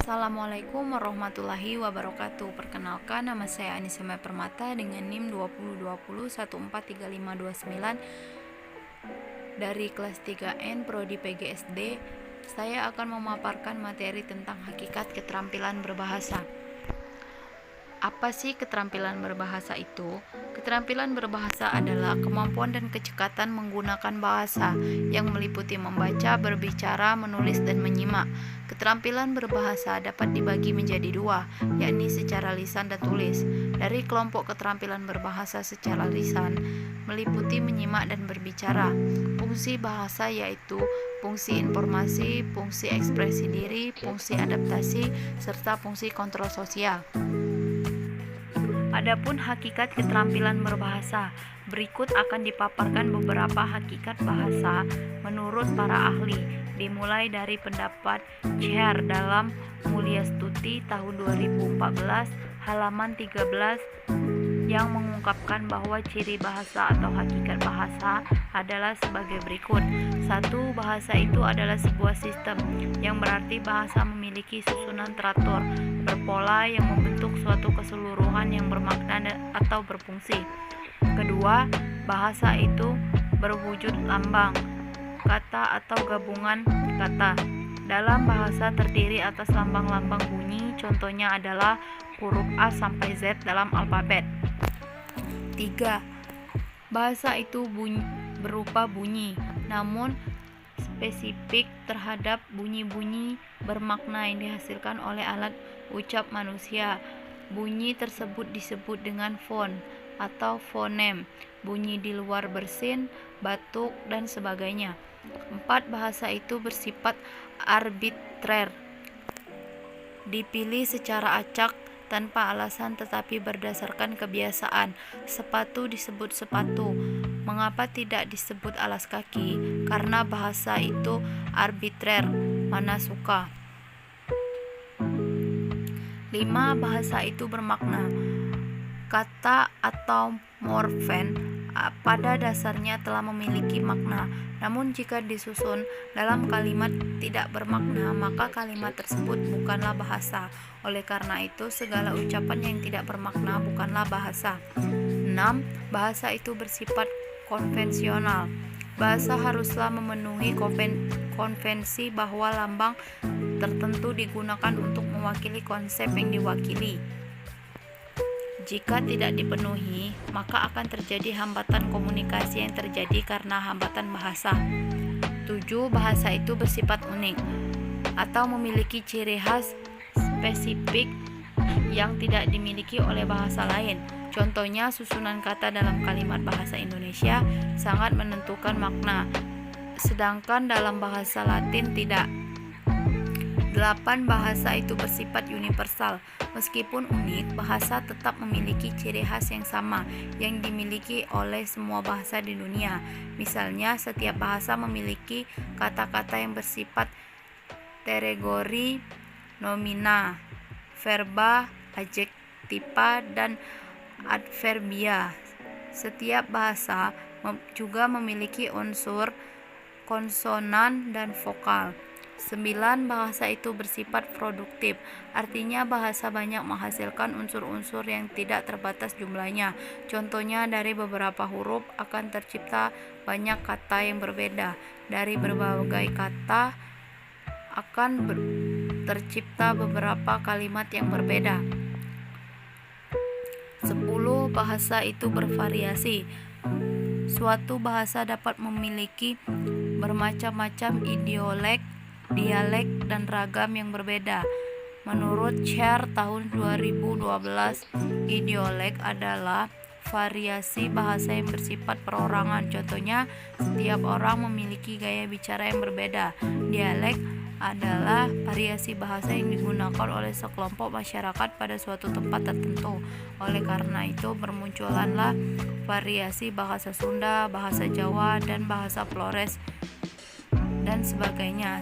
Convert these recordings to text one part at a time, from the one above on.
Assalamualaikum warahmatullahi wabarakatuh. Perkenalkan, nama saya Anissa Maya Permata dengan NIM 2020143529 dari kelas 3N Prodi PGSD. Saya akan memaparkan materi tentang hakikat keterampilan berbahasa. Apa sih keterampilan berbahasa itu? Keterampilan berbahasa adalah kemampuan dan kecekatan menggunakan bahasa yang meliputi membaca, berbicara, menulis, dan menyimak. Keterampilan berbahasa dapat dibagi menjadi dua, yakni secara lisan dan tulis. Dari kelompok keterampilan berbahasa secara lisan meliputi menyimak dan berbicara. Fungsi bahasa yaitu fungsi informasi, fungsi ekspresi diri, fungsi adaptasi, serta fungsi kontrol sosial. Adapun hakikat keterampilan berbahasa, berikut akan dipaparkan beberapa hakikat bahasa menurut para ahli, dimulai dari pendapat Chair dalam Mulia Stuti tahun 2014 halaman 13 yang mengungkapkan bahwa ciri bahasa atau hakikat bahasa adalah sebagai berikut. 1. Bahasa itu adalah sebuah sistem, yang berarti bahasa memiliki susunan teratur, berpola yang membentuk suatu keseluruhan yang bermakna atau berfungsi. Kedua, bahasa itu berwujud lambang, kata atau gabungan kata. Dalam bahasa terdiri atas lambang-lambang bunyi, contohnya adalah huruf A sampai Z dalam alfabet. 3. Bahasa itu berupa bunyi, namun spesifik terhadap bunyi-bunyi bermakna yang dihasilkan oleh alat ucap manusia. Bunyi tersebut disebut dengan fon atau fonem. Bunyi di luar bersin, batuk, dan sebagainya. 4. Bahasa itu bersifat arbitrer, dipilih secara acak tanpa alasan tetapi berdasarkan kebiasaan. Sepatu disebut sepatu. Mengapa tidak disebut alas kaki? Karena bahasa itu arbitrer, mana suka. 5. Bahasa itu bermakna. Kata atau morfen pada dasarnya telah memiliki makna, namun jika disusun dalam kalimat tidak bermakna, maka kalimat tersebut bukanlah bahasa. Oleh karena itu, segala ucapan yang tidak bermakna bukanlah bahasa. 6. Bahasa itu bersifat konvensional. Bahasa haruslah memenuhi konvensi bahwa lambang tertentu digunakan untuk mewakili konsep yang diwakili. Jika tidak dipenuhi, maka akan terjadi hambatan komunikasi yang terjadi karena hambatan bahasa. 7. Bahasa itu bersifat unik atau memiliki ciri khas spesifik yang tidak dimiliki oleh bahasa lain. Contohnya, susunan kata dalam kalimat bahasa Indonesia sangat menentukan makna, sedangkan dalam bahasa Latin tidak. 8. Bahasa itu bersifat universal. Meskipun unik, bahasa tetap memiliki ciri khas yang sama yang dimiliki oleh semua bahasa di dunia. Misalnya, setiap bahasa memiliki kata-kata yang bersifat kategori, nomina, verba, adjektiva, dan adverbia. Setiap bahasa juga memiliki unsur konsonan dan vokal. 9. Bahasa itu bersifat produktif, artinya bahasa banyak menghasilkan unsur-unsur yang tidak terbatas jumlahnya. Contohnya, dari beberapa huruf akan tercipta banyak kata yang berbeda. Dari berbagai kata akan tercipta beberapa kalimat yang berbeda. 10. Bahasa itu bervariasi. Suatu bahasa dapat memiliki bermacam-macam dialek dan ragam yang berbeda. Menurut Chair tahun 2012, dialek adalah variasi bahasa yang bersifat perorangan. Contohnya, setiap orang memiliki gaya bicara yang berbeda. Dialek adalah variasi bahasa yang digunakan oleh sekelompok masyarakat pada suatu tempat tertentu. Oleh karena itu, bermunculanlah variasi bahasa Sunda, bahasa Jawa, dan bahasa Flores dan sebagainya.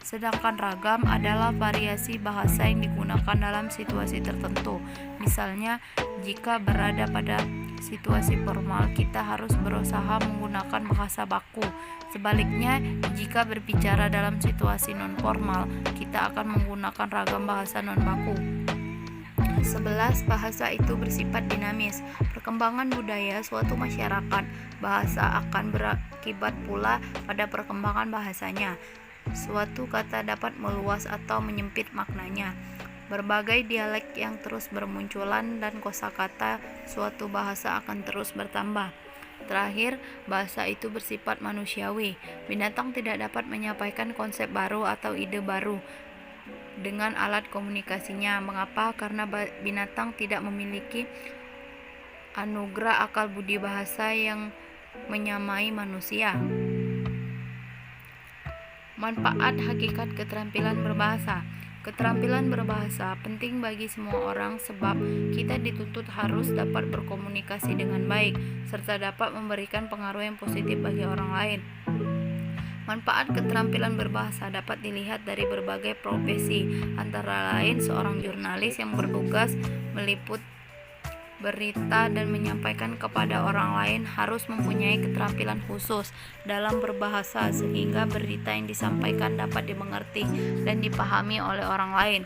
Sedangkan ragam adalah variasi bahasa yang digunakan dalam situasi tertentu. Misalnya, jika berada pada situasi formal, kita harus berusaha menggunakan bahasa baku. Sebaliknya, jika berbicara dalam situasi non-formal, kita akan menggunakan ragam bahasa non-baku. 11. Bahasa itu bersifat dinamis. Perkembangan budaya suatu masyarakat, bahasa akan berakibat pula pada perkembangan bahasanya. Suatu kata dapat meluas atau menyempit maknanya. Berbagai dialek yang terus bermunculan dan kosakata suatu bahasa akan terus bertambah. Terakhir, bahasa itu bersifat manusiawi. Binatang tidak dapat menyampaikan konsep baru atau ide baru dengan alat komunikasinya. Mengapa? Karena binatang tidak memiliki anugerah akal budi bahasa yang menyamai manusia. Manfaat hakikat keterampilan berbahasa. Keterampilan berbahasa penting bagi semua orang sebab kita dituntut harus dapat berkomunikasi dengan baik serta dapat memberikan pengaruh yang positif bagi orang lain. Manfaat keterampilan berbahasa dapat dilihat dari berbagai profesi, antara lain seorang jurnalis yang bertugas meliput berita dan menyampaikan kepada orang lain harus mempunyai keterampilan khusus dalam berbahasa sehingga berita yang disampaikan dapat dimengerti dan dipahami oleh orang lain.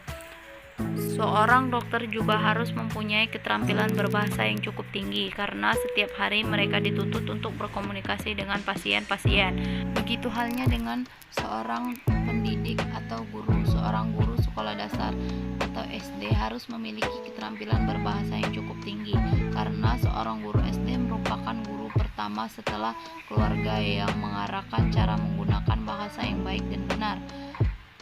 Seorang dokter juga harus mempunyai keterampilan berbahasa yang cukup tinggi karena setiap hari mereka dituntut untuk berkomunikasi dengan pasien-pasien. Begitu halnya dengan seorang pendidik atau guru. Seorang guru sekolah dasar atau SD harus memiliki keterampilan berbahasa yang cukup tinggi karena seorang guru SD merupakan guru pertama setelah keluarga yang mengarahkan cara menggunakan bahasa yang baik dan benar.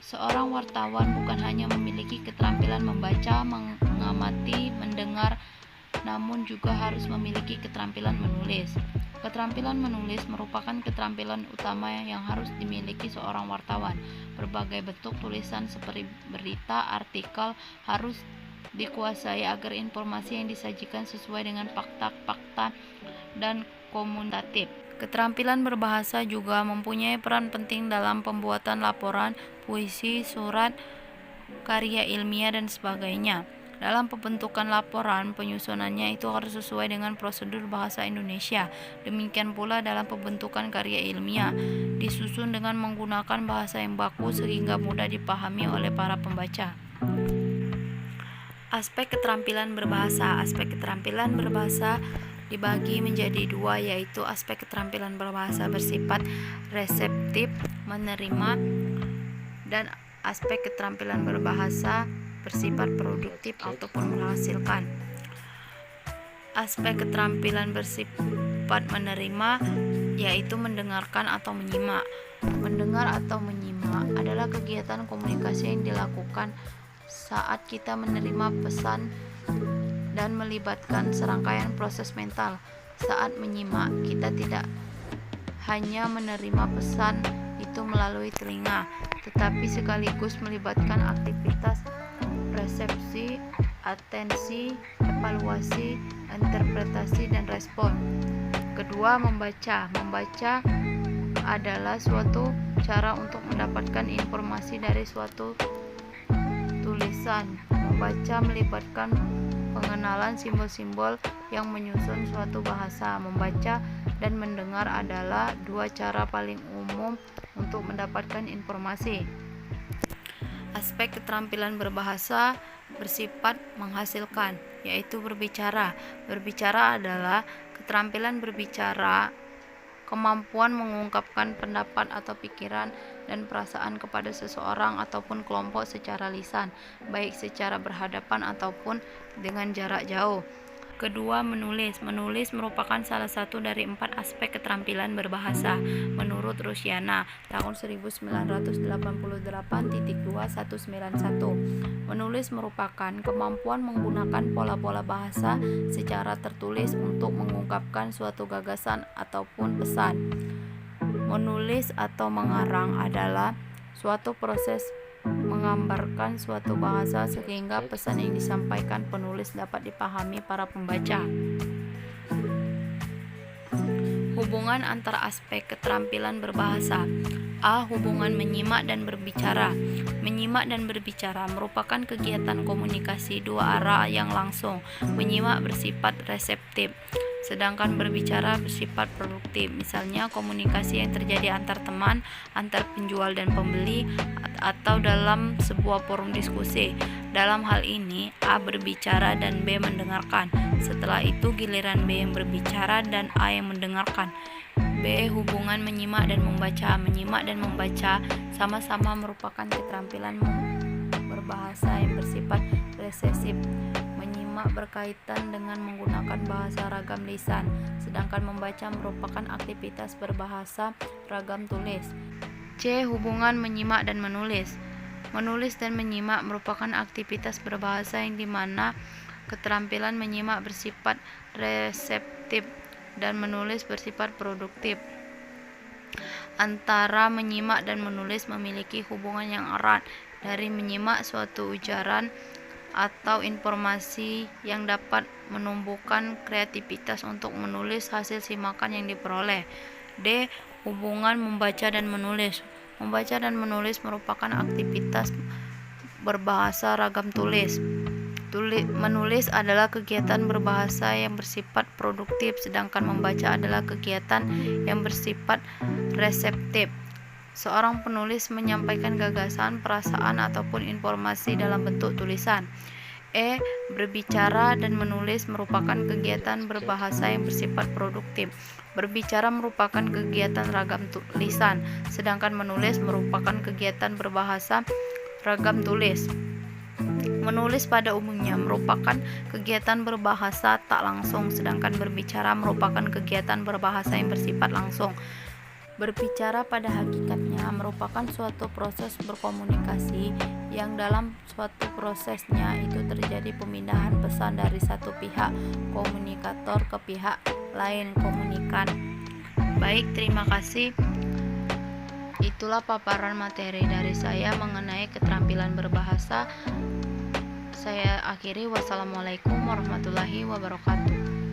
Seorang wartawan bukan hanya memiliki keterampilan membaca, mengamati, mendengar, namun juga harus memiliki keterampilan menulis. Keterampilan menulis merupakan keterampilan utama yang harus dimiliki seorang wartawan. Berbagai bentuk tulisan seperti berita, artikel harus dikuasai agar informasi yang disajikan sesuai dengan fakta-fakta dan komunikatif. Keterampilan berbahasa juga mempunyai peran penting dalam pembuatan laporan, puisi, surat, karya ilmiah, dan sebagainya. Dalam pembentukan laporan, penyusunannya itu harus sesuai dengan prosedur bahasa Indonesia. Demikian pula dalam pembentukan karya ilmiah, disusun dengan menggunakan bahasa yang baku sehingga mudah dipahami oleh para pembaca. Aspek keterampilan berbahasa. Aspek keterampilan berbahasa dibagi menjadi dua, yaitu aspek keterampilan berbahasa bersifat reseptif, menerima, dan aspek keterampilan berbahasa bersifat produktif ataupun menghasilkan. Aspek keterampilan bersifat menerima yaitu mendengarkan atau menyimak. Mendengar atau menyimak adalah kegiatan komunikasi yang dilakukan saat kita menerima pesan dan melibatkan serangkaian proses mental. Saat menyimak, kita tidak hanya menerima pesan itu melalui telinga, tetapi sekaligus melibatkan aktivitas resepsi, atensi, evaluasi, interpretasi, dan respon. Kedua, membaca. Membaca adalah suatu cara untuk mendapatkan informasi dari suatu tulisan. Membaca melibatkan pengenalan simbol-simbol yang menyusun suatu bahasa. Membaca dan mendengar adalah dua cara paling umum untuk mendapatkan informasi. Aspek keterampilan berbahasa bersifat menghasilkan, yaitu berbicara. Berbicara adalah keterampilan berbicara, kemampuan mengungkapkan pendapat atau pikiran dan perasaan kepada seseorang ataupun kelompok secara lisan, baik secara berhadapan ataupun dengan jarak jauh. Kedua, menulis. Menulis merupakan salah satu dari 4 aspek keterampilan berbahasa menurut Rusiana tahun 1988.2191. Menulis merupakan kemampuan menggunakan pola-pola bahasa secara tertulis untuk mengungkapkan suatu gagasan ataupun pesan. Menulis atau mengarang adalah suatu proses menggambarkan suatu bahasa sehingga pesan yang disampaikan penulis dapat dipahami para pembaca. Hubungan antara aspek keterampilan berbahasa. A. Hubungan menyimak dan berbicara. Menyimak dan berbicara merupakan kegiatan komunikasi dua arah yang langsung. Menyimak bersifat reseptif. sedangkan berbicara bersifat produktif. Misalnya komunikasi yang terjadi antar teman, antar penjual dan pembeli, atau dalam sebuah forum diskusi. Dalam hal ini, A berbicara dan B mendengarkan. Setelah itu giliran B yang berbicara dan A yang mendengarkan. B. Hubungan menyimak dan membaca. Menyimak dan membaca sama-sama merupakan keterampilan berbahasa yang bersifat resesif. Menyimak berkaitan dengan menggunakan bahasa ragam lisan, sedangkan membaca merupakan aktivitas berbahasa ragam tulis. C. Hubungan menyimak dan menulis. Menulis dan menyimak merupakan aktivitas berbahasa yang dimana keterampilan menyimak bersifat reseptif dan menulis bersifat produktif. Antara menyimak dan menulis memiliki hubungan yang erat. Dari menyimak suatu ujaran atau informasi yang dapat menumbuhkan kreativitas untuk menulis hasil simakan yang diperoleh. D. Hubungan membaca dan menulis. Membaca dan menulis merupakan aktivitas berbahasa ragam tulis. Menulis adalah kegiatan berbahasa yang bersifat produktif, sedangkan membaca adalah kegiatan yang bersifat reseptif. Seorang penulis menyampaikan gagasan, perasaan, ataupun informasi dalam bentuk tulisan. E. Berbicara dan menulis merupakan kegiatan berbahasa yang bersifat produktif. Berbicara merupakan kegiatan ragam tulisan, sedangkan menulis merupakan kegiatan berbahasa ragam tulis. Menulis pada umumnya merupakan kegiatan berbahasa tak langsung, sedangkan berbicara merupakan kegiatan berbahasa yang bersifat langsung. Berbicara pada hakikatnya merupakan suatu proses berkomunikasi yang dalam suatu prosesnya itu terjadi pemindahan pesan dari satu pihak komunikator ke pihak lain komunikan. Baik, terima kasih. Itulah paparan materi dari saya mengenai keterampilan berbahasa. Saya akhiri. Wassalamualaikum warahmatullahi wabarakatuh.